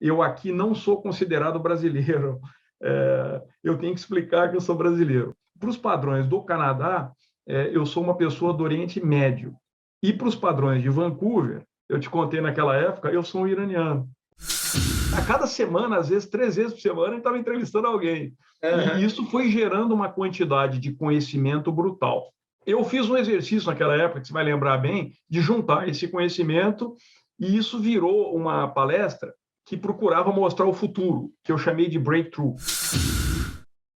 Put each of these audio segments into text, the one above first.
eu aqui não sou considerado brasileiro. Eu tenho que explicar que eu sou brasileiro. Para os padrões do Canadá, eu sou uma pessoa do Oriente Médio. E para os padrões de Vancouver, eu te contei naquela época, eu sou um iraniano. A cada semana, às vezes 3 vezes por semana, eu estava entrevistando alguém. E isso foi gerando uma quantidade de conhecimento brutal. Eu fiz um exercício naquela época, que você vai lembrar bem, de juntar esse conhecimento, e isso virou uma palestra que procurava mostrar o futuro, que eu chamei de Breakthrough.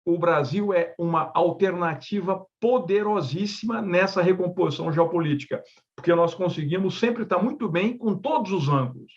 O Brasil é uma alternativa poderosíssima nessa recomposição geopolítica, porque nós conseguimos sempre estar muito bem com todos os ângulos.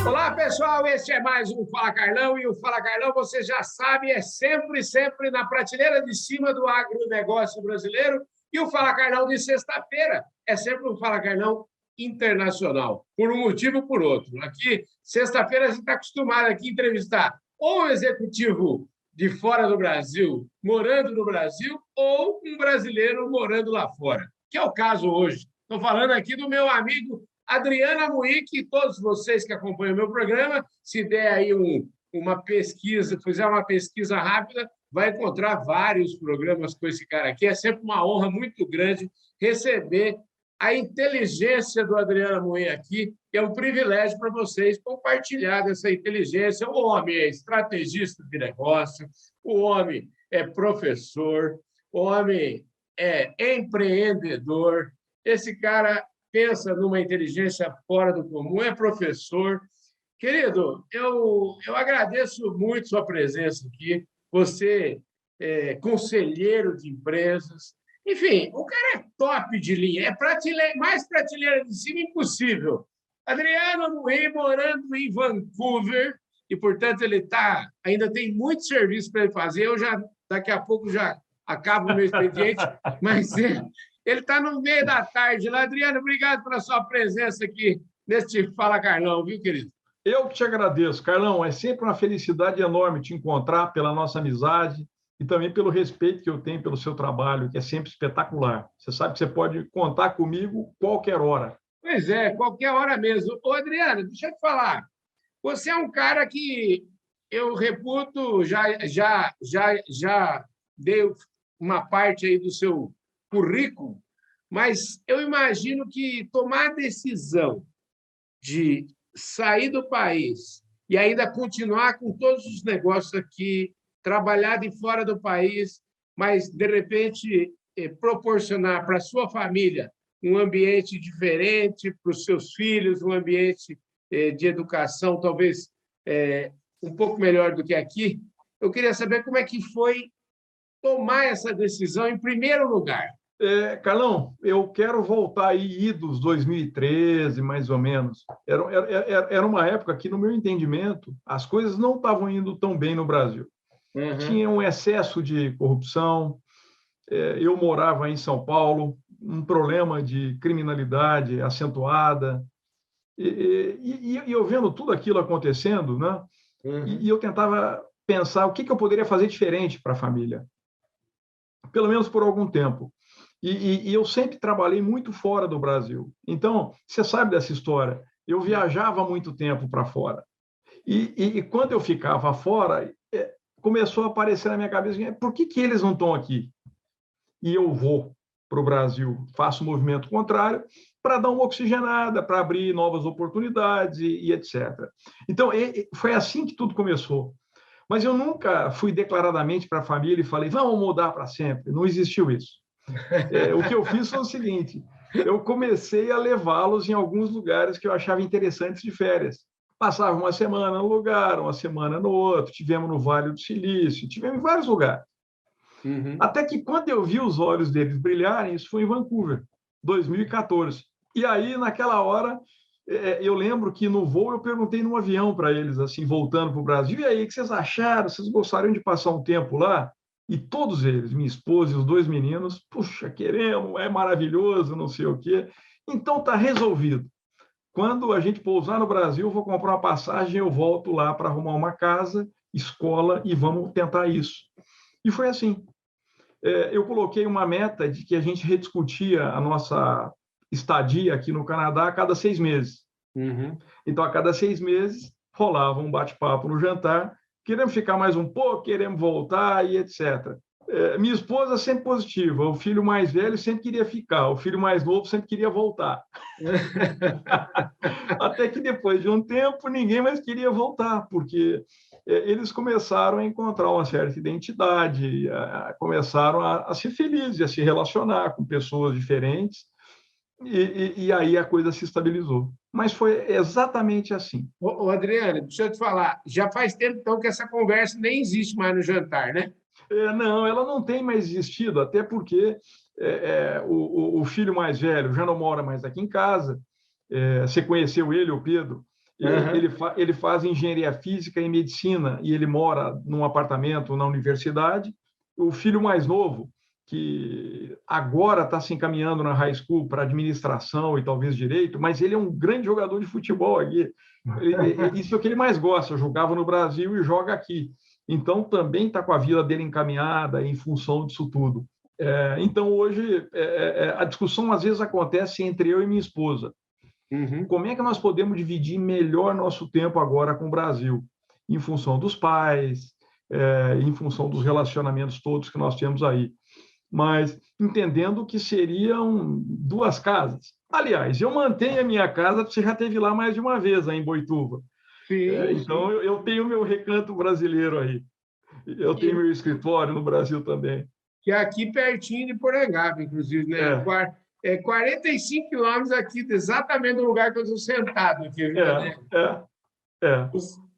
Olá, pessoal, este é mais um Fala Carlão, e o Fala Carlão, você já sabe, é sempre na prateleira de cima do agronegócio brasileiro, e o Fala Carlão de sexta-feira é sempre um Fala Carlão internacional, por um motivo ou por outro. Aqui, sexta-feira, a gente está acostumado aqui a entrevistar ou um executivo de fora do Brasil, morando no Brasil, ou um brasileiro morando lá fora, que é o caso hoje. Estou falando aqui do meu amigo Adriano Amorim, que todos vocês que acompanham o meu programa, se der aí uma pesquisa, fizer uma pesquisa rápida, vai encontrar vários programas com esse cara aqui. É sempre uma honra muito grande receber a inteligência do Adriano Amorim aqui, que é um privilégio para vocês compartilhar dessa inteligência. O homem é estrategista de negócio, o homem é professor, o homem é empreendedor. Esse cara pensa numa inteligência fora do comum, é professor. Querido, eu agradeço muito sua presença aqui. Você é conselheiro de empresas. Enfim, o cara é top de linha. É mais prateleira de cima impossível. Adriano Amorim, morando em Vancouver, e, portanto, ele ainda tem muito serviço para ele fazer. Daqui a pouco, já acabo o meu expediente, mas ele está no meio da tarde lá. Adriano, obrigado pela sua presença aqui neste Fala Carlão, viu, querido? Eu que te agradeço, Carlão. É sempre uma felicidade enorme te encontrar, pela nossa amizade e também pelo respeito que eu tenho pelo seu trabalho, que é sempre espetacular. Você sabe que você pode contar comigo qualquer hora. Pois é, qualquer hora mesmo. Ô, Adriano, deixa eu te falar. Você é um cara que eu reputo, já dei uma parte aí do seu currículo, mas eu imagino que tomar a decisão de sair do país e ainda continuar com todos os negócios aqui, trabalhar de fora do país, mas, de repente, proporcionar para a sua família um ambiente diferente, para os seus filhos, um ambiente de educação talvez um pouco melhor do que aqui. Eu queria saber como é que foi tomar essa decisão em primeiro lugar. Carlão, eu quero voltar aí dos 2013, mais ou menos. Era uma época que, no meu entendimento, as coisas não estavam indo tão bem no Brasil. Uhum. Tinha um excesso de corrupção. Eu morava em São Paulo, um problema de criminalidade acentuada. E eu vendo tudo aquilo acontecendo, né? Uhum. E eu tentava pensar o que eu poderia fazer diferente para a família, pelo menos por algum tempo. E eu sempre trabalhei muito fora do Brasil. Então, você sabe dessa história. Eu viajava muito tempo para fora. E quando eu ficava fora, começou a aparecer na minha cabeça, por que eles não estão aqui? E eu vou para o Brasil, faço o movimento contrário, para dar uma oxigenada, para abrir novas oportunidades e etc. Então, foi assim que tudo começou. Mas eu nunca fui declaradamente para a família e falei, vamos mudar para sempre. Não existiu isso. O que eu fiz foi o seguinte, eu comecei a levá-los em alguns lugares que eu achava interessantes de férias. Passava uma semana no lugar, uma semana no outro, tivemos no Vale do Silício, tivemos em vários lugares. Uhum. Até que quando eu vi os olhos deles brilharem, isso foi em Vancouver, 2014. E aí, naquela hora, eu lembro que no voo eu perguntei no avião para eles, assim, voltando para o Brasil, e aí, o que vocês acharam? Vocês gostariam de passar um tempo lá? E todos eles, minha esposa e os 2 meninos, puxa, queremos, é maravilhoso, não sei o quê. Então, está resolvido. Quando a gente pousar no Brasil, eu vou comprar uma passagem, eu volto lá para arrumar uma casa, escola, e vamos tentar isso. E foi assim. Eu coloquei uma meta de que a gente rediscutia a nossa estadia aqui no Canadá a cada 6 meses. Uhum. Então, a cada 6 meses, rolava um bate-papo no jantar, queremos ficar mais um pouco, queremos voltar e etc. Minha esposa sempre positiva, o filho mais velho sempre queria ficar, o filho mais novo sempre queria voltar. Até que depois de um tempo, ninguém mais queria voltar, porque eles começaram a encontrar uma certa identidade, começaram a ser felizes, a se relacionar com pessoas diferentes, e aí a coisa se estabilizou. Mas foi exatamente assim. Adriano, deixa eu te falar, já faz tempo então que essa conversa nem existe mais no jantar, né? Não, ela não tem mais existido, até porque o filho mais velho já não mora mais aqui em casa. Você conheceu ele, o Pedro? Uhum. Ele faz engenharia física e medicina e ele mora num apartamento na universidade. O filho mais novo, que agora está se encaminhando na high school para administração e talvez direito, mas ele é um grande jogador de futebol aqui. Isso é o que ele mais gosta, jogava no Brasil e joga aqui. Então, também está com a vida dele encaminhada em função disso tudo. Então, hoje, a discussão às vezes acontece entre eu e minha esposa. Uhum. Como é que nós podemos dividir melhor nosso tempo agora com o Brasil? Em função dos pais, em função dos relacionamentos todos que nós temos aí. Mas entendendo que seriam 2 casas. Aliás, eu mantenho a minha casa, você já esteve lá mais de uma vez, aí em Boituva. Sim, Então, sim. eu tenho meu recanto brasileiro aí. Eu tenho meu escritório no Brasil também. Que é aqui pertinho de Porangaba, inclusive, né? É, 45 quilômetros aqui, exatamente no lugar que eu estou sentado aqui, viu, é, Adriano? é, é.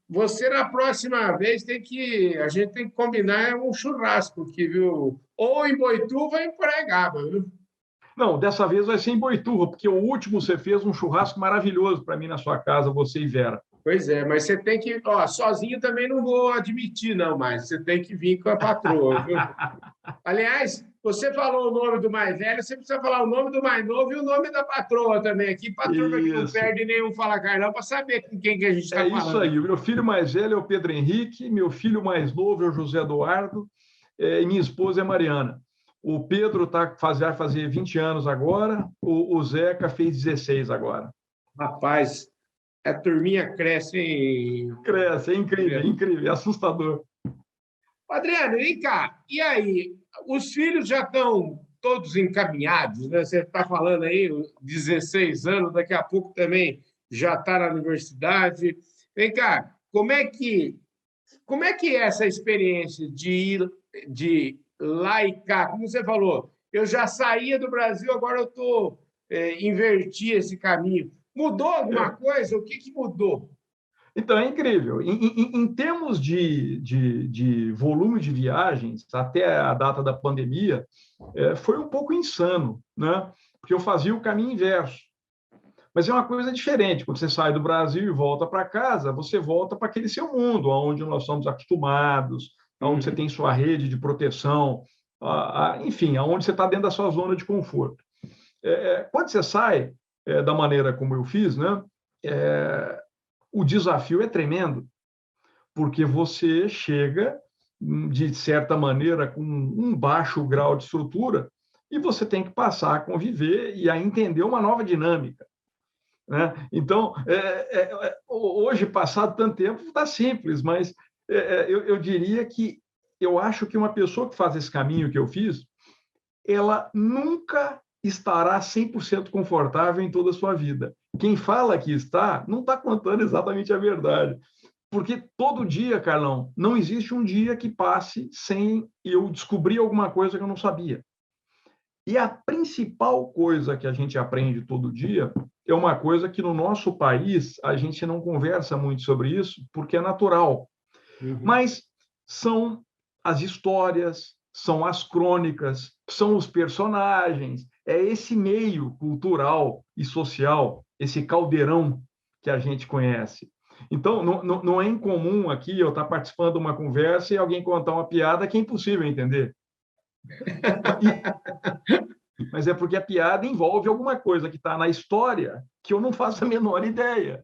Você, na próxima vez, a gente tem que combinar um churrasco aqui, viu? Ou em Boituva ou em Porangaba, viu? Não, dessa vez vai ser em Boituva, porque o último você fez um churrasco maravilhoso para mim na sua casa, você e Vera. Pois é, mas você tem que, ó, sozinho também não vou admitir, não, mas você tem que vir com a patroa, viu? Aliás, você falou o nome do mais velho, você precisa falar o nome do mais novo e o nome da patroa também aqui, para a turma que não Isso. perde nenhum Fala Carlão, para saber com quem que a gente está É isso falando aí. O aqui. meu filho mais velho é o Pedro Henrique, meu filho mais novo é o José Eduardo, e minha esposa é Mariana. O Pedro vai fazer 20 anos agora, o Zeca fez 16 agora. Rapaz, a turminha cresce, hein? Cresce, é incrível, é Adriano? incrível, é assustador. Adriano, vem cá, e aí? Os filhos já estão todos encaminhados, né? Você está falando aí, 16 anos, daqui a pouco também já está na universidade. Vem cá, como é que é essa experiência de lá e cá? Como você falou, eu já saía do Brasil, agora eu estou inverti esse caminho. Mudou alguma É. coisa? O que que mudou? Então, é incrível. Em termos de volume de viagens, até a data da pandemia, foi um pouco insano, né? Porque eu fazia o caminho inverso. Mas é uma coisa diferente. Quando você sai do Brasil e volta para casa, você volta para aquele seu mundo, onde nós somos acostumados, onde você Uhum. tem sua rede de proteção, enfim, onde você está dentro da sua zona de conforto. Quando você sai da maneira como eu fiz, né, o desafio é tremendo, porque você chega, de certa maneira, com um baixo grau de estrutura e você tem que passar a conviver e a entender uma nova dinâmica. Né? Então, hoje, passado tanto tempo, está simples, mas eu diria que eu acho que uma pessoa que faz esse caminho que eu fiz, ela nunca estará 100% confortável em toda a sua vida. Quem fala que está, não está contando exatamente a verdade. Porque todo dia, Carlão, não existe um dia que passe sem eu descobrir alguma coisa que eu não sabia. E a principal coisa que a gente aprende todo dia é uma coisa que no nosso país a gente não conversa muito sobre isso, porque é natural. Uhum. Mas são as histórias, são as crônicas, são os personagens, é esse meio cultural e social, esse caldeirão que a gente conhece. Então, não é incomum aqui eu estar participando de uma conversa e alguém contar uma piada que é impossível entender. Mas é porque a piada envolve alguma coisa que está na história que eu não faço a menor ideia.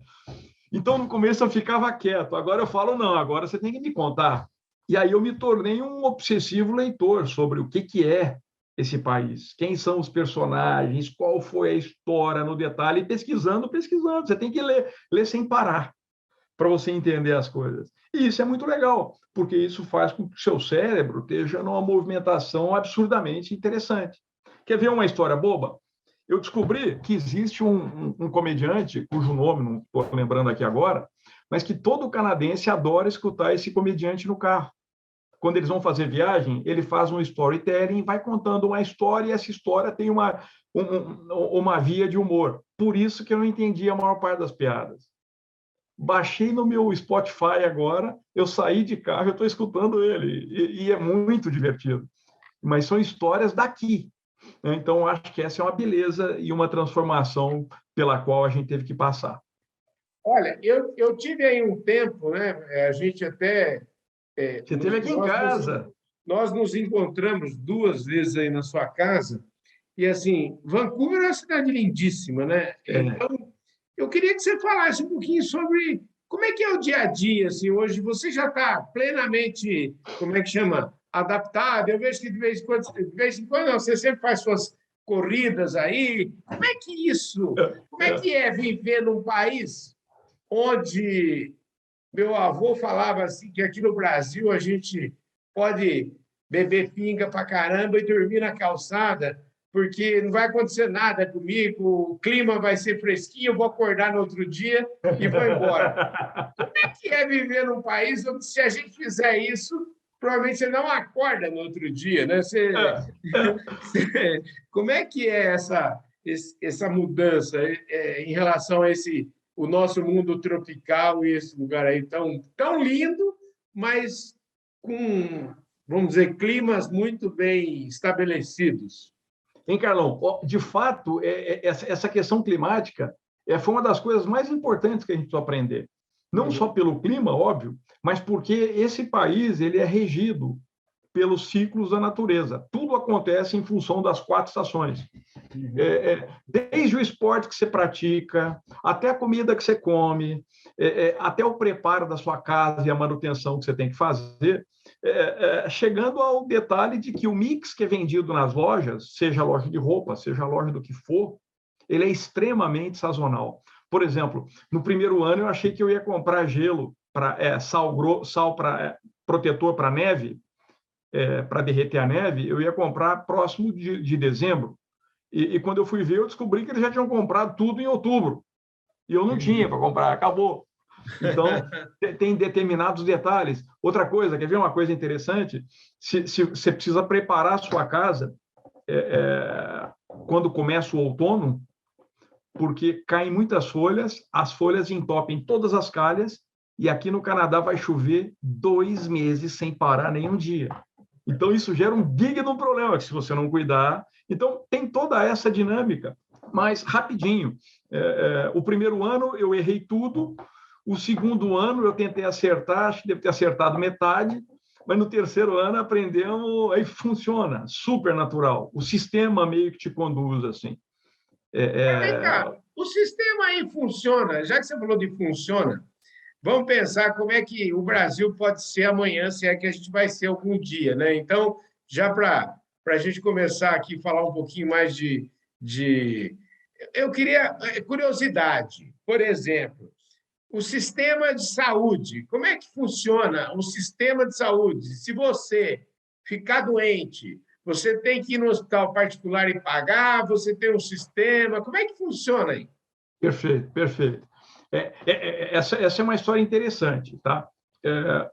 Então, no começo eu ficava quieto, agora eu falo, não, agora você tem que me contar. E aí eu me tornei um obsessivo leitor sobre o que é esse país, quem são os personagens, qual foi a história no detalhe, e pesquisando. Você tem que ler sem parar para você entender as coisas. E isso é muito legal, porque isso faz com que o seu cérebro esteja numa movimentação absurdamente interessante. Quer ver uma história boba? Eu descobri que existe um comediante, cujo nome não estou lembrando aqui agora, mas que todo canadense adora escutar esse comediante no carro. Quando eles vão fazer viagem, ele faz um storytelling, vai contando uma história, e essa história tem uma via de humor. Por isso que eu não entendi a maior parte das piadas. Baixei no meu Spotify agora, eu saí de carro, eu estou escutando ele, e é muito divertido. Mas são histórias daqui. Então, acho que essa é uma beleza e uma transformação pela qual a gente teve que passar. Olha, eu tive aí um tempo, né? A gente até... Você esteve aqui em casa. Nós nos encontramos 2 vezes aí na sua casa, e assim, Vancouver é uma cidade lindíssima, né? Então, eu queria que você falasse um pouquinho sobre como é que é o dia a dia, assim, hoje você já está plenamente, como é que chama? Adaptado. Eu vejo que de vez em quando não, você sempre faz suas corridas aí. Como é que é viver num país onde meu avô falava assim que aqui no Brasil a gente pode beber pinga para caramba e dormir na calçada, porque não vai acontecer nada comigo, o clima vai ser fresquinho, eu vou acordar no outro dia e vou embora. Como é que é viver num país onde, se a gente fizer isso, provavelmente você não acorda no outro dia, né? Como é que é essa mudança em relação a o nosso mundo tropical e esse lugar aí tão lindo, mas com, vamos dizer, climas muito bem estabelecidos? Hein, Carlão? De fato, essa questão climática foi uma das coisas mais importantes que a gente precisa aprender. Não só pelo clima, óbvio, mas porque esse país ele é regido pelos ciclos da natureza. Tudo acontece em função das 4 estações. Desde o esporte que você pratica, até a comida que você come, até o preparo da sua casa e a manutenção que você tem que fazer, chegando ao detalhe de que o mix que é vendido nas lojas, seja loja de roupa, seja loja do que for, ele é extremamente sazonal. Por exemplo, no primeiro ano eu achei que eu ia comprar gelo, sal protetor para neve, para derreter a neve, eu ia comprar próximo de dezembro. E quando eu fui ver, eu descobri que eles já tinham comprado tudo em outubro. E eu não tinha para comprar, acabou. Então, tem determinados detalhes. Outra coisa, quer ver uma coisa interessante? Se você precisa preparar a sua casa quando começa o outono, porque caem muitas folhas, as folhas entopem todas as calhas, e aqui no Canadá vai chover 2 meses sem parar nenhum dia. Então, isso gera um digno problema, que se você não cuidar... Então, tem toda essa dinâmica, mas rapidinho. O primeiro ano eu errei tudo, o segundo ano eu tentei acertar, acho que devo ter acertado metade, mas no terceiro ano aprendemos, aí funciona, super natural. O sistema meio que te conduz assim. Vem cá, o sistema aí funciona, já que você falou de funciona, vamos pensar como é que o Brasil pode ser amanhã, se é que a gente vai ser algum dia, né? Então, já para a gente começar aqui a falar um pouquinho mais de... Eu queria curiosidade, por exemplo, o sistema de saúde, como é que funciona o sistema de saúde? Se você ficar doente, você tem que ir no hospital particular e pagar, você tem um sistema, como é que funciona aí? Perfeito, perfeito. Essa é uma história interessante, tá?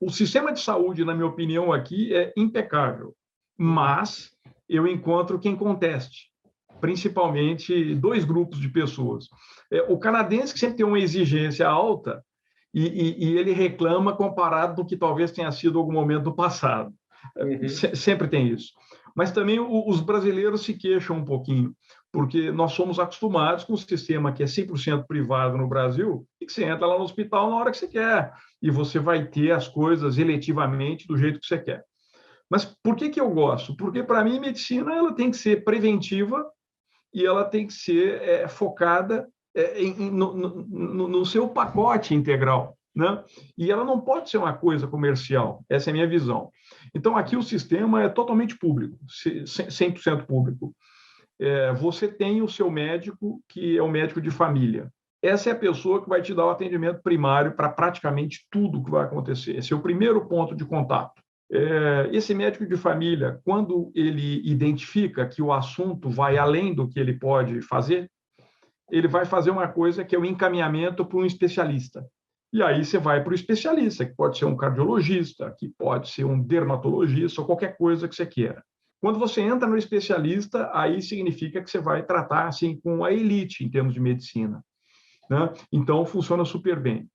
O sistema de saúde, na minha opinião, aqui é impecável, mas eu encontro quem conteste, principalmente 2 grupos de pessoas. O canadense, que sempre tem uma exigência alta, e ele reclama comparado com o que talvez tenha sido algum momento do passado. Sempre tem isso. Mas também os brasileiros se queixam um pouquinho, porque nós somos acostumados com um sistema que é 100% privado no Brasil, e que você entra lá no hospital na hora que você quer, e você vai ter as coisas eletivamente do jeito que você quer. Mas por que eu gosto? Porque, para mim, a medicina ela tem que ser preventiva e ela tem que ser focada no seu pacote integral. né? E ela não pode ser uma coisa comercial, essa é a minha visão. Então, aqui o sistema é totalmente público, 100% público. Você tem o seu médico, que é o médico de família. Essa é a pessoa que vai te dar o atendimento primário para praticamente tudo que vai acontecer. Esse é o primeiro ponto de contato. Esse médico de família, quando ele identifica que o assunto vai além do que ele pode fazer, ele vai fazer uma coisa que é o encaminhamento para um especialista. E aí você vai para o especialista, que pode ser um cardiologista, que pode ser um dermatologista, ou qualquer coisa que você queira. Quando você entra no especialista, aí significa que você vai tratar assim com a elite em termos de medicina, né? Então, funciona super bem.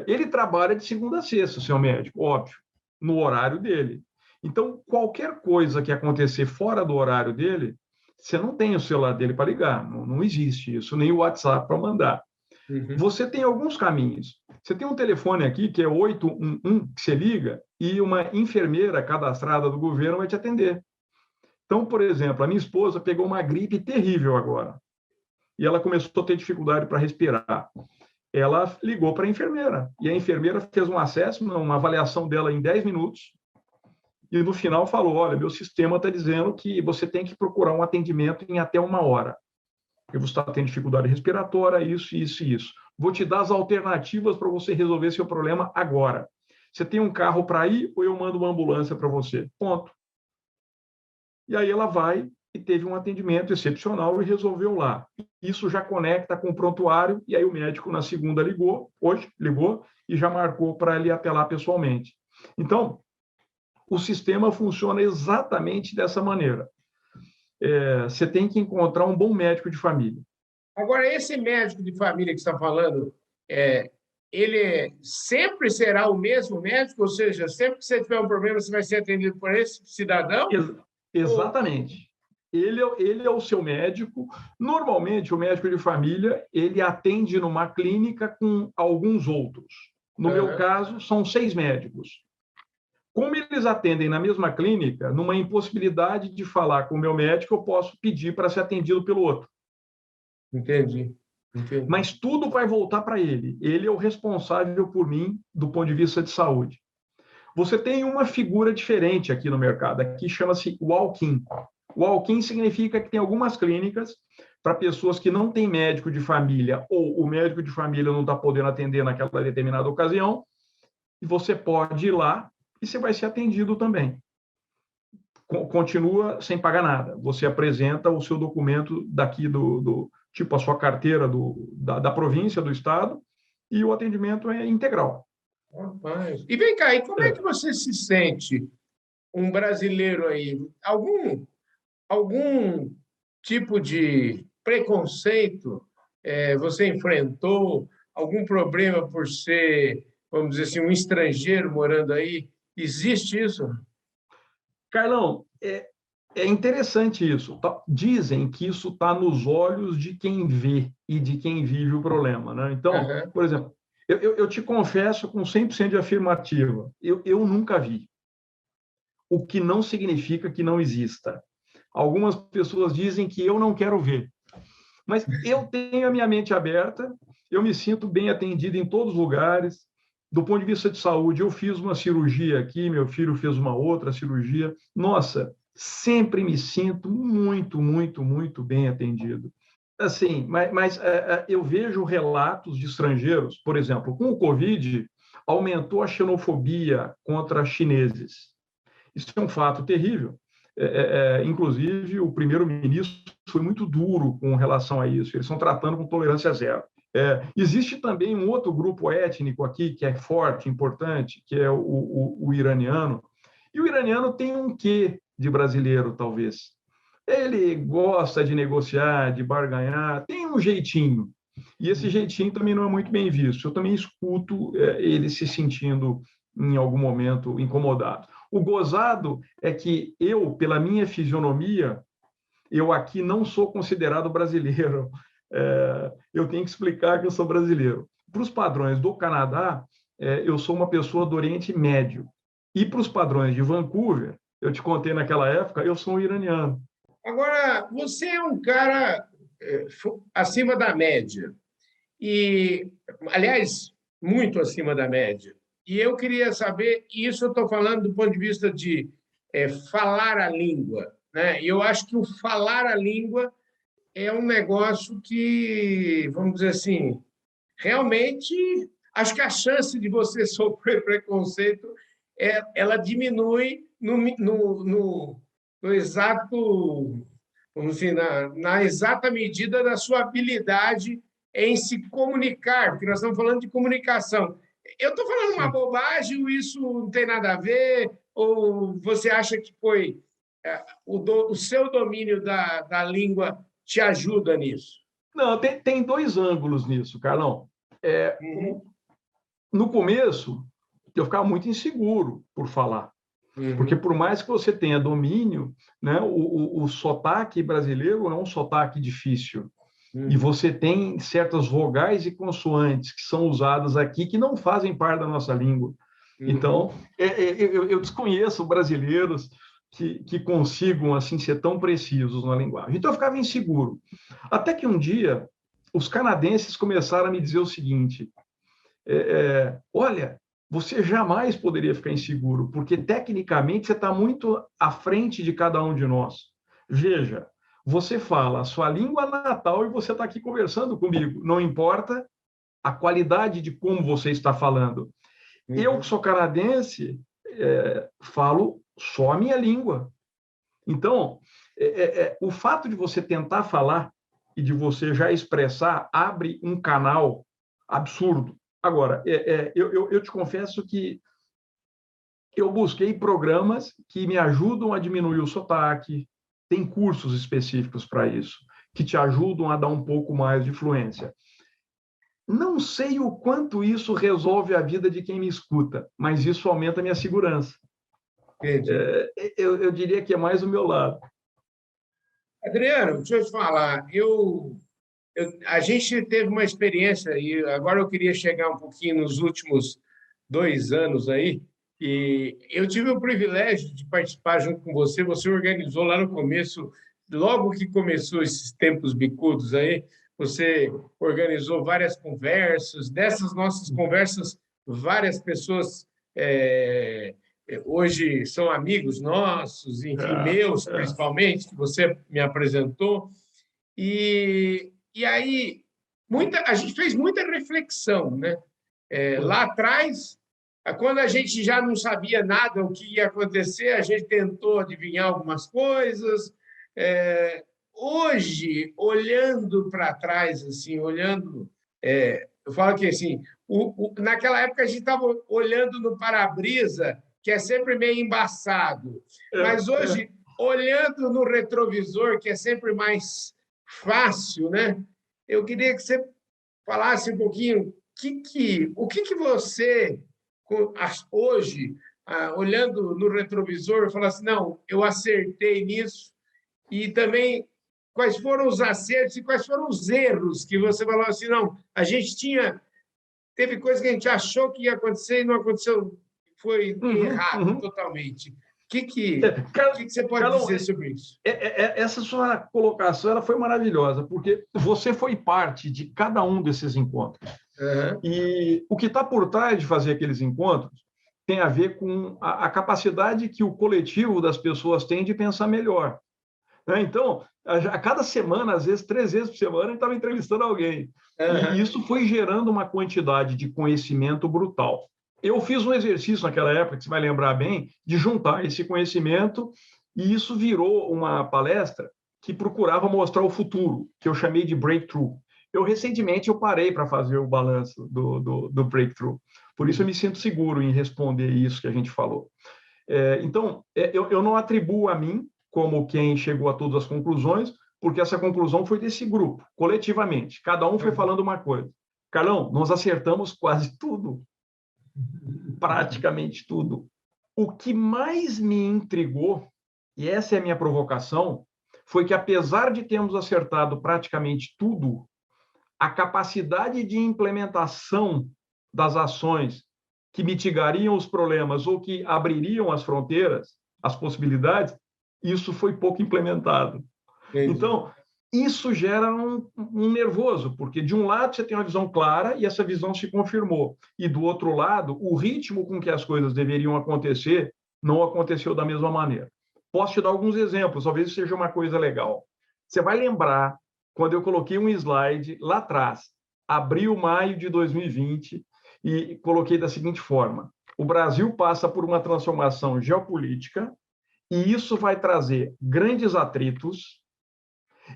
Ele trabalha de segunda a sexta, seu médico, óbvio, no horário dele. Então, qualquer coisa que acontecer fora do horário dele, você não tem o celular dele para ligar, não existe isso, nem o WhatsApp para mandar. Uhum. Você tem alguns caminhos. Você tem um telefone aqui que é 811, que você liga, e uma enfermeira cadastrada do governo vai te atender. Então, por exemplo, a minha esposa pegou uma gripe terrível agora, e ela começou a ter dificuldade para respirar. Ela ligou para a enfermeira, e a enfermeira fez um assessment, uma avaliação dela em 10 minutos, e no final falou, olha, meu sistema está dizendo que você tem que procurar um atendimento em até 1 hora, porque você está tendo dificuldade respiratória, isso, isso e isso. Vou te dar as alternativas para você resolver seu problema agora. Você tem um carro para ir ou eu mando uma ambulância para você? Ponto. E aí ela vai e teve um atendimento excepcional e resolveu lá. Isso já conecta com o prontuário, e aí o médico na segunda hoje ligou, e já marcou para ele ir até lá pessoalmente. Então, o sistema funciona exatamente dessa maneira. Você tem que encontrar um bom médico de família. Agora, esse médico de família que você está falando, ele sempre será o mesmo médico? Ou seja, sempre que você tiver um problema, você vai ser atendido por esse cidadão? Exatamente. Ele é o seu médico. Normalmente, o médico de família, ele atende numa clínica com alguns outros. No meu caso, são 6 médicos. Como eles atendem na mesma clínica, numa impossibilidade de falar com o meu médico, eu posso pedir para ser atendido pelo outro. Entendi. Mas tudo vai voltar para ele. Ele é o responsável por mim do ponto de vista de saúde. Você tem uma figura diferente aqui no mercado, aqui chama-se walk-in. Walk-in significa que tem algumas clínicas para pessoas que não têm médico de família, ou o médico de família não está podendo atender naquela determinada ocasião, e você pode ir lá e você vai ser atendido também. Continua sem pagar nada. Você apresenta o seu documento daqui tipo a sua carteira da província, do estado, e o atendimento é integral. Rapaz. E vem cá, e como é que você se sente, um brasileiro aí? Algum tipo de preconceito você enfrentou? Algum problema por ser, vamos dizer assim, um estrangeiro morando aí? Existe isso? Carlão, é interessante isso. Dizem que isso está nos olhos de quem vê e de quem vive o problema, né? Então, Uhum. por exemplo, eu te confesso com 100% de afirmativa, eu nunca vi. O que não significa que não exista. Algumas pessoas dizem que eu não quero ver. Mas eu tenho a minha mente aberta, eu me sinto bem atendido em todos os lugares. Do ponto de vista de saúde, eu fiz uma cirurgia aqui, meu filho fez uma outra cirurgia. Nossa, sempre me sinto muito, muito, muito bem atendido. Assim, mas eu vejo relatos de estrangeiros, por exemplo, com o Covid, aumentou a xenofobia contra chineses. Isso é um fato terrível. Inclusive, o primeiro-ministro foi muito duro com relação a isso. Eles estão tratando com tolerância zero. Existe também um outro grupo étnico aqui que é forte, importante, que é o iraniano. E o iraniano tem um quê de brasileiro, talvez. Ele gosta de negociar, de barganhar, tem um jeitinho. E esse jeitinho também não é muito bem visto. Eu também escuto ele se sentindo, em algum momento, incomodado. O gozado é que eu, pela minha fisionomia, eu aqui não sou considerado brasileiro. Eu tenho que explicar que eu sou brasileiro. Para os padrões do Canadá, eu sou uma pessoa do Oriente Médio. E para os padrões de Vancouver, eu te contei naquela época, eu sou um iraniano. Agora, você é um cara acima da média. E, aliás, muito acima da média. E eu queria saber, e isso eu estou falando do ponto de vista de falar a língua, né? E eu acho que o falar a língua é um negócio que, vamos dizer assim, realmente, acho que a chance de você sofrer preconceito ela diminui no exato, vamos dizer, na exata medida da sua habilidade em se comunicar, porque nós estamos falando de comunicação. Eu estou falando uma Sim. bobagem, ou isso não tem nada a ver, ou você acha que foi o seu domínio da língua te ajuda nisso? Não, tem dois ângulos nisso, Carlão. Uhum, No começo, eu ficava muito inseguro por falar, porque uhum, por mais que você tenha domínio, né, o sotaque brasileiro é um sotaque difícil. E uhum, você tem certas vogais e consoantes que são usadas aqui que não fazem parte da nossa língua. uhum, Então, eu desconheço brasileiros que consigam assim ser tão precisos na linguagem. Então, eu ficava inseguro. Até que um dia, os canadenses começaram a me dizer o seguinte: olha, você jamais poderia ficar inseguro, porque tecnicamente você está muito à frente de cada um de nós. Veja, você fala a sua língua natal e você está aqui conversando comigo. Não importa a qualidade de como você está falando. Eu, que uhum. sou canadense, falo só a minha língua. Então, o fato de você tentar falar e de você já expressar abre um canal absurdo. Agora, eu te confesso que eu busquei programas que me ajudam a diminuir o sotaque, tem cursos específicos para isso, que te ajudam a dar um pouco mais de fluência. Não sei o quanto isso resolve a vida de quem me escuta, mas isso aumenta a minha segurança. Entendi. Eu diria que é mais o meu lado. Adriano, deixa eu te falar, a gente teve uma experiência, e agora eu queria chegar um pouquinho nos últimos 2 anos aí, e eu tive o privilégio de participar junto com você. Você organizou lá no começo, logo que começou esses tempos bicudos aí, você organizou várias conversas. Dessas nossas conversas, várias pessoas hoje são amigos nossos, enfim, meus principalmente, que você me apresentou. E aí, a gente fez muita reflexão, né? Lá atrás, quando a gente já não sabia nada o que ia acontecer, a gente tentou adivinhar algumas coisas. Hoje, olhando para trás, assim, olhando, eu falo que assim, naquela época a gente estava olhando no para-brisa, que é sempre meio embaçado, mas hoje, olhando no retrovisor, que é sempre mais fácil, né? Eu queria que você falasse um pouquinho o que você, hoje, olhando no retrovisor, falasse, não, eu acertei nisso, e também quais foram os acertos e quais foram os erros que você falou assim, não, a gente teve coisa que a gente achou que ia acontecer e não aconteceu, foi Uhum, errado uhum. totalmente. O que você pode Carlão, dizer sobre isso? essa sua colocação ela foi maravilhosa, porque você foi parte de cada um desses encontros. Uhum. E o que está por trás de fazer aqueles encontros tem a ver com a capacidade que o coletivo das pessoas tem de pensar melhor. Né? Então, a cada semana, às vezes 3 vezes por semana, a gente estava entrevistando alguém. E Uhum. isso foi gerando uma quantidade de conhecimento brutal. Eu fiz um exercício naquela época, que você vai lembrar bem, de juntar esse conhecimento, e isso virou uma palestra que procurava mostrar o futuro, que eu chamei de breakthrough. Recentemente eu parei para fazer o balanço do breakthrough, por isso eu me sinto seguro em responder isso que a gente falou. Então, eu não atribuo a mim como quem chegou a todas as conclusões, porque essa conclusão foi desse grupo, coletivamente. Cada um foi falando uma coisa. Carlão, nós acertamos quase tudo, praticamente tudo. O que mais me intrigou, e essa é a minha provocação, foi que apesar de termos acertado praticamente tudo, a capacidade de implementação das ações que mitigariam os problemas ou que abririam as fronteiras, as possibilidades, isso foi pouco implementado. Entendi. Então, Isso gera um nervoso, porque de um lado você tem uma visão clara e essa visão se confirmou, e do outro lado, o ritmo com que as coisas deveriam acontecer não aconteceu da mesma maneira. Posso te dar alguns exemplos, talvez seja uma coisa legal. Você vai lembrar, quando eu coloquei um slide lá atrás, abril, maio de 2020, e coloquei da seguinte forma: o Brasil passa por uma transformação geopolítica, e isso vai trazer grandes atritos,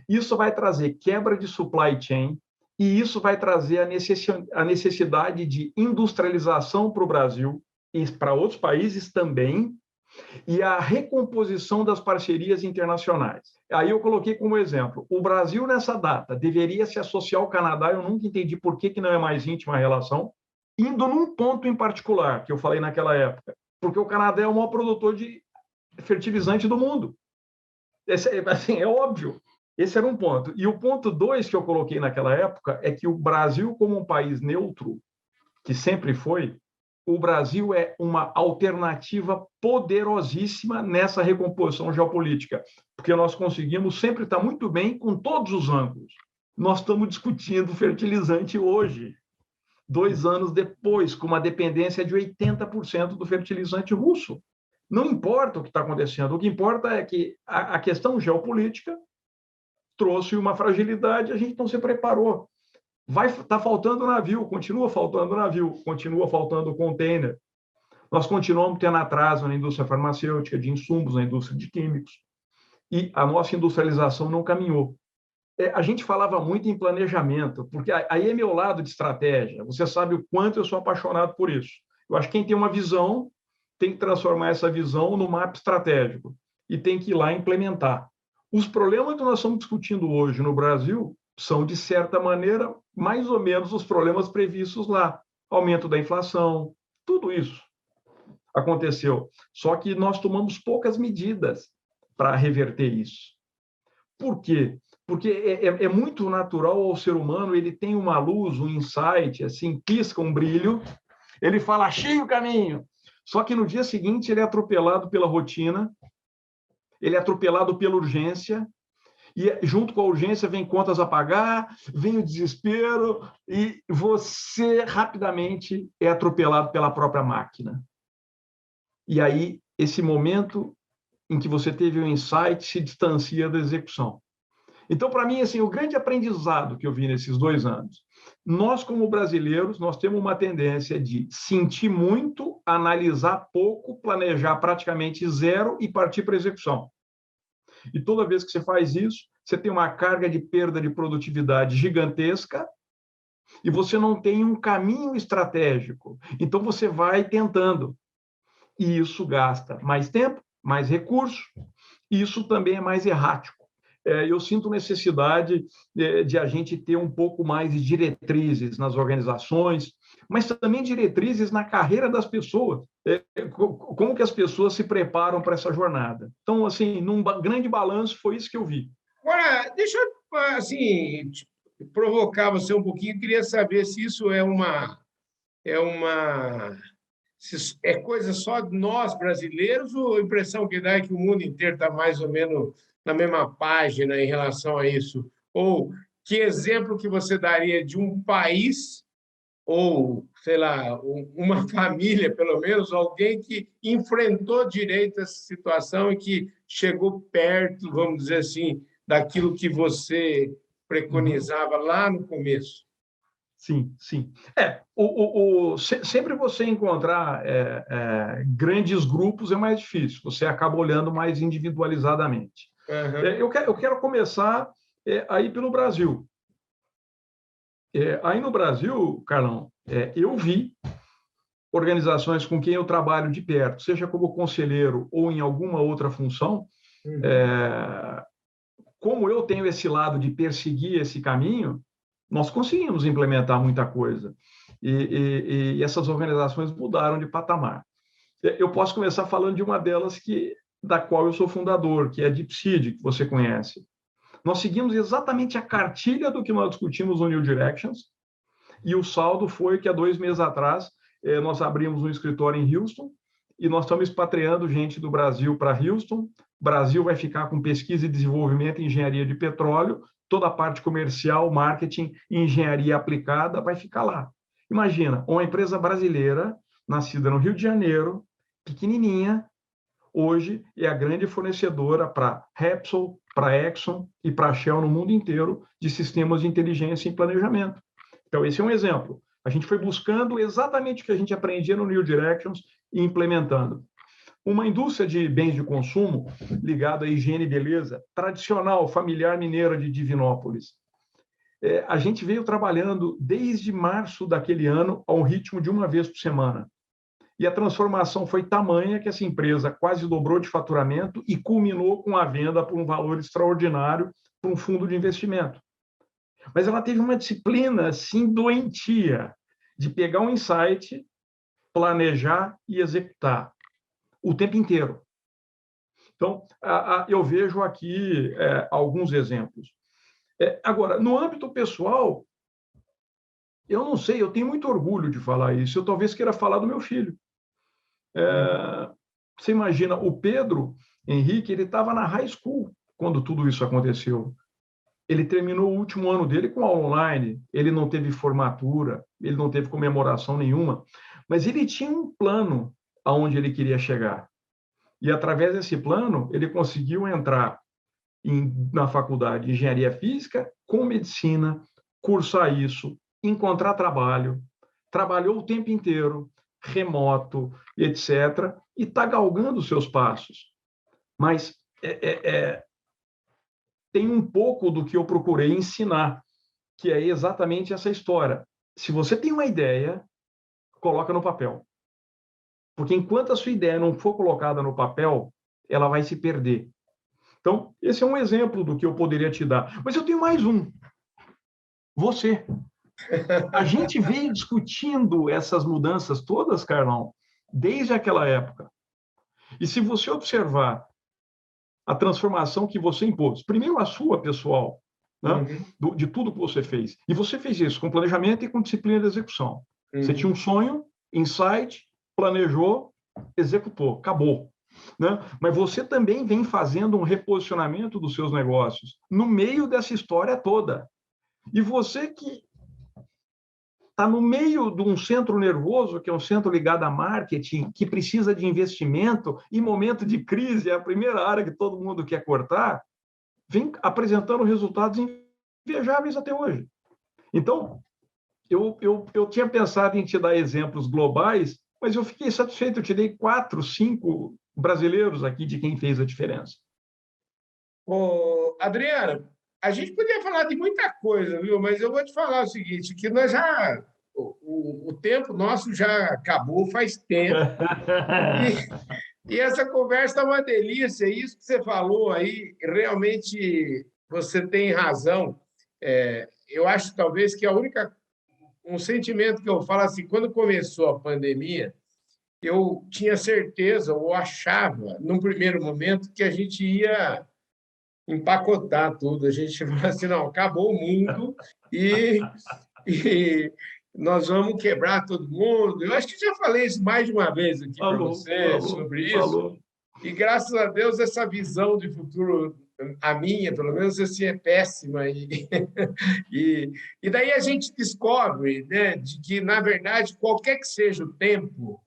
isso vai trazer quebra de supply chain, e isso vai trazer a necessidade de industrialização para o Brasil e para outros países também, e a recomposição das parcerias internacionais. Aí eu coloquei como exemplo, o Brasil nessa data deveria se associar ao Canadá, eu nunca entendi por que não é mais íntima a relação, indo num ponto em particular, que eu falei naquela época, porque o Canadá é o maior produtor de fertilizante do mundo. Assim, é óbvio. Esse era um ponto. E o ponto 2 que eu coloquei naquela época é que o Brasil, como um país neutro, que sempre foi, o Brasil é uma alternativa poderosíssima nessa recomposição geopolítica, porque nós conseguimos sempre estar muito bem com todos os ângulos. Nós estamos discutindo fertilizante hoje, 2 anos depois, com uma dependência de 80% do fertilizante russo. Não importa o que está acontecendo, o que importa é que a questão geopolítica trouxe uma fragilidade, a gente não se preparou. Vai estar faltando navio, continua faltando container. Nós continuamos tendo atraso na indústria farmacêutica, de insumos, na indústria de químicos, e a nossa industrialização não caminhou. A gente falava muito em planejamento, porque aí é meu lado de estratégia. Você sabe o quanto eu sou apaixonado por isso. Eu acho que quem tem uma visão tem que transformar essa visão no mapa estratégico e tem que ir lá implementar. Os problemas que nós estamos discutindo hoje no Brasil são, de certa maneira, mais ou menos os problemas previstos lá. Aumento da inflação, tudo isso aconteceu. Só que nós tomamos poucas medidas para reverter isso. Por quê? Porque é muito natural ao ser humano, ele tem uma luz, um insight, assim, pisca um brilho, ele fala, achei o caminho. Só que no dia seguinte ele é atropelado pela rotina, ele é atropelado pela urgência, e junto com a urgência vem contas a pagar, vem o desespero, e você rapidamente é atropelado pela própria máquina. E aí, esse momento em que você teve o insight se distancia da execução. Então, para mim, assim, o grande aprendizado que eu vi nesses 2 anos, nós, como brasileiros, nós temos uma tendência de sentir muito, analisar pouco, planejar praticamente zero e partir para a execução. E toda vez que você faz isso, você tem uma carga de perda de produtividade gigantesca e você não tem um caminho estratégico. Então, você vai tentando. E isso gasta mais tempo, mais recurso, e isso também é mais errático. Eu sinto necessidade de a gente ter um pouco mais de diretrizes nas organizações, mas também diretrizes na carreira das pessoas. Como que as pessoas se preparam para essa jornada? Então, assim, num grande balanço, foi isso que eu vi. Agora, deixa eu assim, provocar você um pouquinho. Eu queria saber se isso é coisa só de nós brasileiros, ou a impressão que dá é que o mundo inteiro está mais ou menos na mesma página em relação a isso? Ou que exemplo que você daria de um país, ou, sei lá, uma família, pelo menos, alguém que enfrentou direito essa situação e que chegou perto, vamos dizer assim, daquilo que você preconizava lá no começo? Sim, sim. Sempre você encontrar grandes grupos é mais difícil, você acaba olhando mais individualizadamente. Uhum. Eu quero começar aí pelo Brasil. Aí no Brasil, Carlão, eu vi organizações com quem eu trabalho de perto, seja como conselheiro ou em alguma outra função, como eu tenho esse lado de perseguir esse caminho, nós conseguimos implementar muita coisa. E essas organizações mudaram de patamar. Eu posso começar falando de uma delas da qual eu sou fundador, que é a DeepSeed, que você conhece. Nós seguimos exatamente a cartilha do que nós discutimos no New Directions, e o saldo foi que há 2 meses atrás nós abrimos um escritório em Houston e nós estamos expatriando gente do Brasil para Houston. O Brasil vai ficar com pesquisa e desenvolvimento em engenharia de petróleo toda a parte comercial, marketing, engenharia aplicada vai ficar lá. Imagina, uma empresa brasileira, nascida no Rio de Janeiro, pequenininha, hoje é a grande fornecedora para Repsol, para Exxon e para Shell no mundo inteiro de sistemas de inteligência e planejamento. Então, esse é um exemplo. A gente foi buscando exatamente o que a gente aprendia no New Directions e implementando. Uma indústria de bens de consumo ligada à higiene e beleza, tradicional, familiar mineira de Divinópolis. A gente veio trabalhando desde março daquele ano a um ritmo de uma vez por semana. E a transformação foi tamanha que essa empresa quase dobrou de faturamento e culminou com a venda por um valor extraordinário para um fundo de investimento. Mas ela teve uma disciplina assim doentia de pegar um insight, planejar e executar o tempo inteiro. Então, eu vejo aqui alguns exemplos. Agora, no âmbito pessoal, eu não sei, eu tenho muito orgulho de falar isso. Eu talvez queira falar do meu filho. Você imagina, o Pedro Henrique, ele estava na high school quando tudo isso aconteceu. Ele terminou o último ano dele com aula online, ele não teve formatura, ele não teve comemoração nenhuma, mas ele tinha um plano aonde ele queria chegar. E, através desse plano, ele conseguiu entrar na faculdade de engenharia física com medicina, cursar isso, encontrar trabalho, trabalhou o tempo inteiro, remoto, etc., e está galgando os seus passos. Mas tem um pouco do que eu procurei ensinar, que é exatamente essa história. Se você tem uma ideia, coloca no papel. Porque enquanto a sua ideia não for colocada no papel, ela vai se perder. Então, esse é um exemplo do que eu poderia te dar. Mas eu tenho mais um. Você. A gente veio discutindo essas mudanças todas, Carlão, desde aquela época. E se você observar a transformação que você impôs, primeiro a sua, pessoal, né? De tudo que você fez. E você fez isso com planejamento e com disciplina de execução. Você tinha um sonho, insight, planejou, executou, acabou. Né? Mas você também vem fazendo um reposicionamento dos seus negócios no meio dessa história toda. E você que está no meio de um centro nervoso, que é um centro ligado a marketing, que precisa de investimento, e momento de crise, é a primeira área que todo mundo quer cortar, vem apresentando resultados invejáveis até hoje. Então, eu tinha pensado em te dar exemplos globais, mas eu fiquei satisfeito, eu te dei 4, 5 brasileiros aqui de quem fez a diferença. Ô, Adriano, a gente podia falar de muita coisa, viu? Mas eu vou te falar o seguinte, que nós já o tempo nosso já acabou faz tempo. E essa conversa é uma delícia. Isso que você falou aí, realmente você tem razão. Eu acho talvez que um sentimento que eu falo assim, quando começou a pandemia, eu tinha certeza, ou achava, num primeiro momento, que a gente ia empacotar tudo. A gente falou assim, não, acabou o mundo e nós vamos quebrar todo mundo. Eu acho que já falei isso mais de uma vez aqui para você sobre isso. E, graças a Deus, essa visão de futuro, a minha, pelo menos, assim, é péssima. E daí a gente descobre, né, de que, na verdade, qualquer que seja o tempo,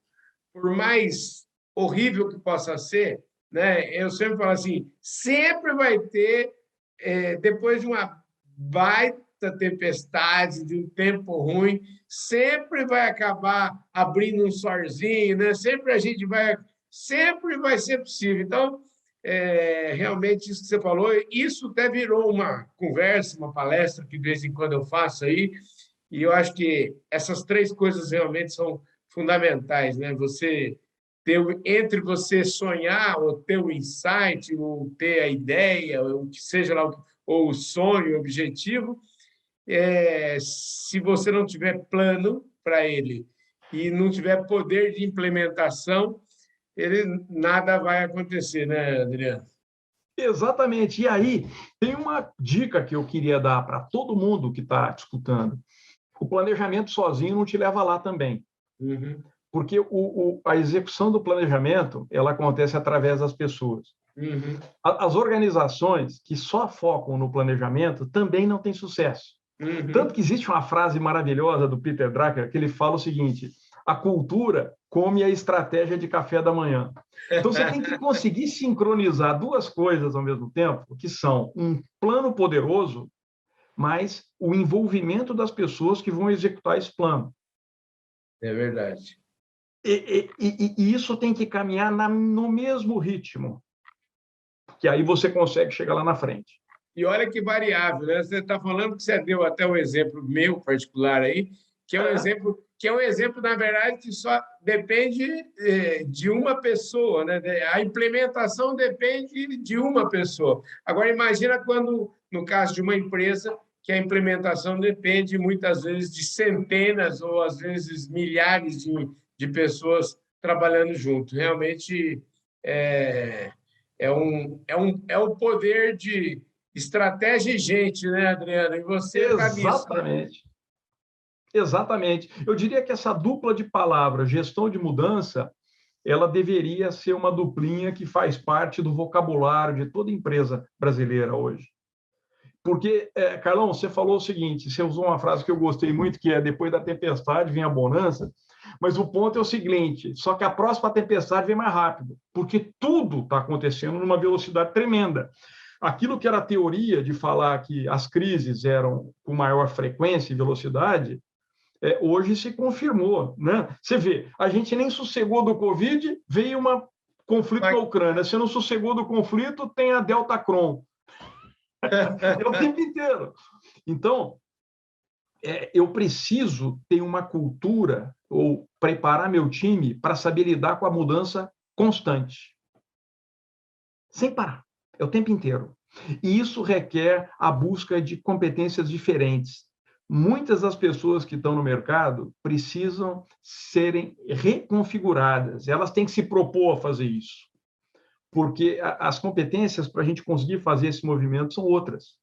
por mais horrível que possa ser, né, eu sempre falo assim, sempre vai ter, depois de uma baita tempestade, de um tempo ruim, sempre vai acabar abrindo um sorzinho, né? Sempre vai ser possível. Então, realmente, isso que você falou, isso até virou uma conversa, uma palestra que de vez em quando eu faço aí, e eu acho que essas 3 coisas realmente são fundamentais, né? Entre você sonhar, ou ter o insight, ou ter a ideia, ou que seja lá, ou o sonho, o objetivo, se você não tiver plano para ele e não tiver poder de implementação, nada vai acontecer, né, Adriano? Exatamente. E aí, tem uma dica que eu queria dar para todo mundo que está escutando. O planejamento sozinho não te leva lá também. Porque a execução do planejamento ela acontece através das pessoas. Uhum. As organizações que só focam no planejamento também não têm sucesso. Uhum. Tanto que existe uma frase maravilhosa do Peter Drucker que ele fala o seguinte: a cultura come a estratégia de café da manhã. Então, você tem que conseguir sincronizar duas coisas ao mesmo tempo, que são um plano poderoso, mas o envolvimento das pessoas que vão executar esse plano. É verdade. E isso tem que caminhar no mesmo ritmo, que aí você consegue chegar lá na frente. E olha que variável, né? Você está falando que você deu até um exemplo meu particular aí, que é um exemplo, na verdade, que só depende de uma pessoa, né? A implementação depende de uma pessoa. Agora, imagina quando, no caso de uma empresa, que a implementação depende muitas vezes de centenas ou às vezes milhares de pessoas trabalhando junto. Realmente é o poder de estratégia e gente, né, Adriano? E você está nisso, né? Exatamente. Exatamente. Eu diria que essa dupla de palavras, gestão de mudança, ela deveria ser uma duplinha que faz parte do vocabulário de toda empresa brasileira hoje. Porque, Carlão, você falou o seguinte, você usou uma frase que eu gostei muito, que é depois da tempestade vem a bonança, mas o ponto é o seguinte, só que a próxima tempestade vem mais rápido, porque tudo está acontecendo numa velocidade tremenda. Aquilo que era a teoria de falar que as crises eram com maior frequência e velocidade, hoje se confirmou, né? Você vê, a gente nem sossegou do Covid, veio um conflito na Ucrânia. Se não sossegou do conflito, tem a Delta Cron. É o tempo inteiro. Então, eu preciso ter uma cultura ou preparar meu time para saber lidar com a mudança constante. Sem parar. É o tempo inteiro. E isso requer a busca de competências diferentes. Muitas das pessoas que estão no mercado precisam serem reconfiguradas. Elas têm que se propor a fazer isso. Porque as competências para a gente conseguir fazer esse movimento são outras.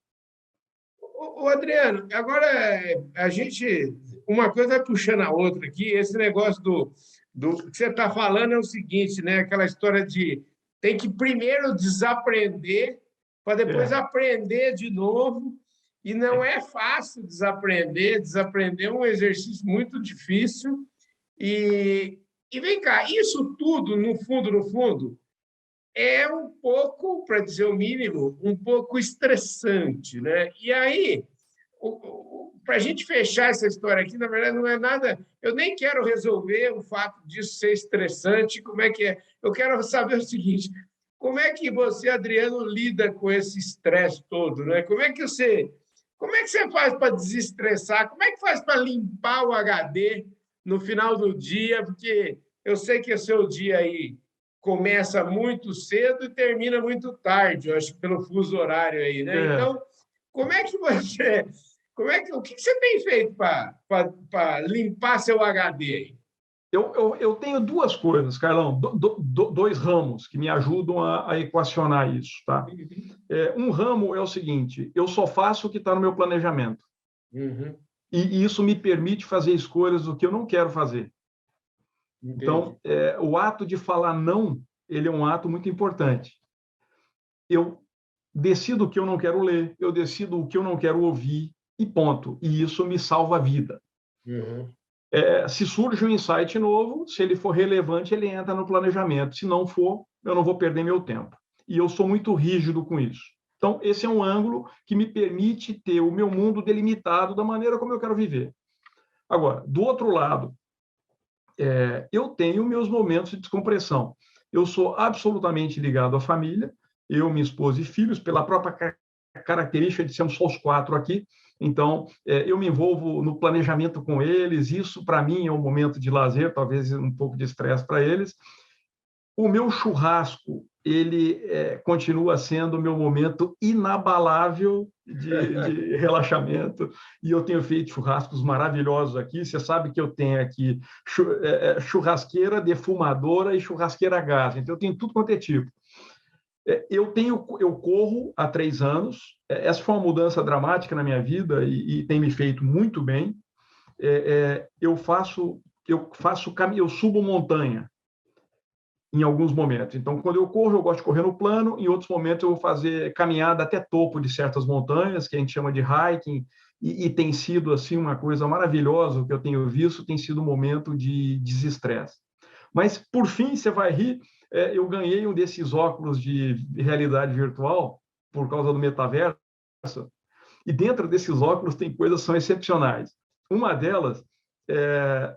Ô, Adriano, agora a gente. Uma coisa vai puxando a outra aqui. Esse negócio do que você está falando é o seguinte, né? Aquela história de tem que primeiro desaprender para depois aprender de novo. E não é fácil desaprender. Desaprender é um exercício muito difícil. E vem cá, isso tudo, no fundo, é um pouco, para dizer o mínimo, um pouco estressante, né? E aí, para a gente fechar essa história aqui, na verdade, não é nada. Eu nem quero resolver o fato disso ser estressante, como é que é. Eu quero saber o seguinte: como é que você, Adriano, lida com esse estresse todo, né? Como é que você faz para desestressar? Como é que faz para limpar o HD no final do dia? Porque eu sei que o seu dia aí começa muito cedo e termina muito tarde, eu acho, pelo fuso horário aí, né? Então, como é que você, o que você tem feito para limpar seu HD aí? Eu tenho duas coisas, Carlão, dois ramos que me ajudam a equacionar isso, tá? Um ramo é o seguinte: eu só faço o que está no meu planejamento. Uhum. E isso me permite fazer escolhas do que eu não quero fazer. Entendi. Então, o ato de falar não, ele é um ato muito importante. Eu decido o que eu não quero ler, eu decido o que eu não quero ouvir, e ponto. E isso me salva a vida. Uhum. Se surge um insight novo, se ele for relevante, ele entra no planejamento. Se não for, eu não vou perder meu tempo. E eu sou muito rígido com isso. Então, esse é um ângulo que me permite ter o meu mundo delimitado da maneira como eu quero viver. Agora, do outro lado, eu tenho meus momentos de descompressão. Eu sou absolutamente ligado à família, eu, minha esposa e filhos, pela própria característica de sermos só os quatro aqui. Então, eu me envolvo no planejamento com eles. Isso, para mim, é um momento de lazer, talvez um pouco de estresse para eles. O meu churrasco, ele continua sendo o meu momento inabalável de relaxamento, e eu tenho feito churrascos maravilhosos aqui. Você sabe que eu tenho aqui churrasqueira defumadora e churrasqueira a gás, então eu tenho tudo quanto é tipo. Eu corro há 3 anos. Essa foi uma mudança dramática na minha vida e tem me feito muito bem. Eu subo montanha. em alguns momentos. Então, quando eu corro, eu gosto de correr no plano, em outros momentos eu vou fazer caminhada até topo de certas montanhas, que a gente chama de hiking, e tem sido assim uma coisa maravilhosa, o que eu tenho visto, tem sido um momento de desestresse. Mas, por fim, você vai rir, eu ganhei um desses óculos de realidade virtual, por causa do metaverso, e dentro desses óculos tem coisas que são excepcionais. Uma delas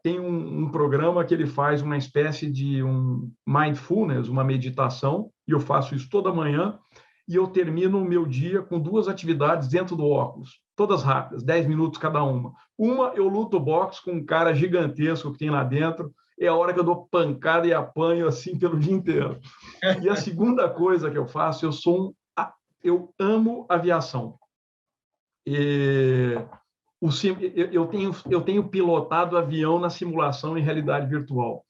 tem um programa que ele faz uma espécie de um mindfulness, uma meditação, e eu faço isso toda manhã, e eu termino o meu dia com 2 atividades dentro do óculos, todas rápidas, 10 minutos cada uma. Uma, eu luto boxe com um cara gigantesco que tem lá dentro, é a hora que eu dou pancada e apanho assim pelo dia inteiro. E a segunda coisa que eu faço, eu amo aviação. Eu tenho pilotado avião na simulação em realidade virtual.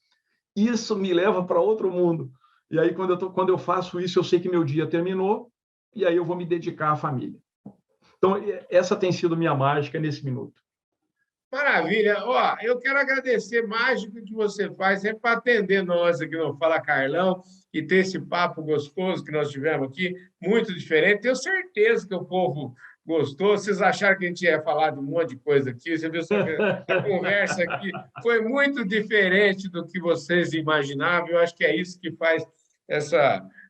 Isso me leva para outro mundo. E aí, quando eu faço isso, eu sei que meu dia terminou, e aí eu vou me dedicar à família. Então, essa tem sido minha mágica nesse minuto. Maravilha. Ó, eu quero agradecer mais do que você faz sempre para atender nós aqui no Fala Carlão e ter esse papo gostoso que nós tivemos aqui, muito diferente. Tenho certeza que o povo gostou. Vocês acharam que a gente ia falar de um monte de coisa aqui? Você viu a conversa aqui? Foi muito diferente do que vocês imaginavam. Eu acho que é isso que faz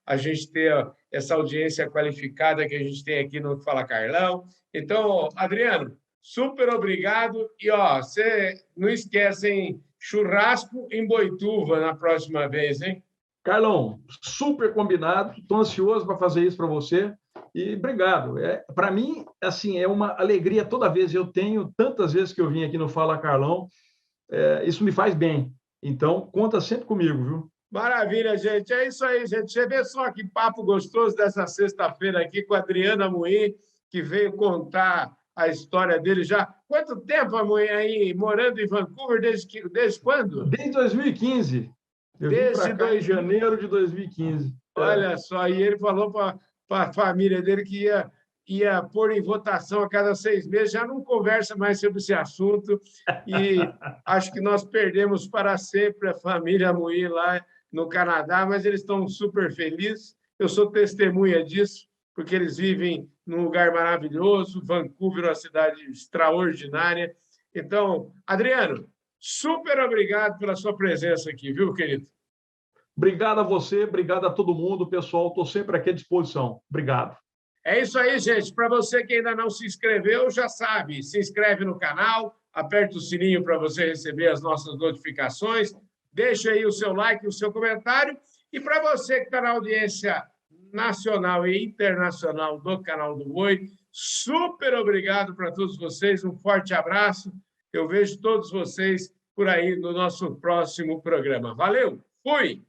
a gente ter essa audiência qualificada que a gente tem aqui no Fala Carlão. Então, Adriano, super obrigado. E, você não esquece, hein? Churrasco em Boituva na próxima vez, hein? Carlão, super combinado. Estou ansioso para fazer isso para você. E obrigado. Para mim, assim, é uma alegria toda vez. Eu tenho tantas vezes que eu vim aqui no Fala Carlão. Isso me faz bem. Então, conta sempre comigo, viu? Maravilha, gente. É isso aí, gente. Você vê só que papo gostoso dessa sexta-feira aqui com a Adriana Moim, que veio contar a história dele já. Quanto tempo, Moim, aí morando em Vancouver? Desde quando? Desde 2015. Eu vim para cá em janeiro de 2015. Olha só, e ele falou para a família dele que ia pôr em votação a cada 6 meses, já não conversa mais sobre esse assunto, e acho que nós perdemos para sempre a família Moim lá no Canadá, mas eles estão super felizes. Eu sou testemunha disso, porque eles vivem num lugar maravilhoso, Vancouver é uma cidade extraordinária. Então, Adriano, super obrigado pela sua presença aqui, viu, querido? Obrigado a você, obrigado a todo mundo, pessoal. Estou sempre aqui à disposição. Obrigado. É isso aí, gente. Para você que ainda não se inscreveu, já sabe, se inscreve no canal, aperta o sininho para você receber as nossas notificações, deixa aí o seu like, o seu comentário. E para você que está na audiência nacional e internacional do canal do Boi, super obrigado para todos vocês, um forte abraço. Eu vejo todos vocês por aí no nosso próximo programa. Valeu, fui!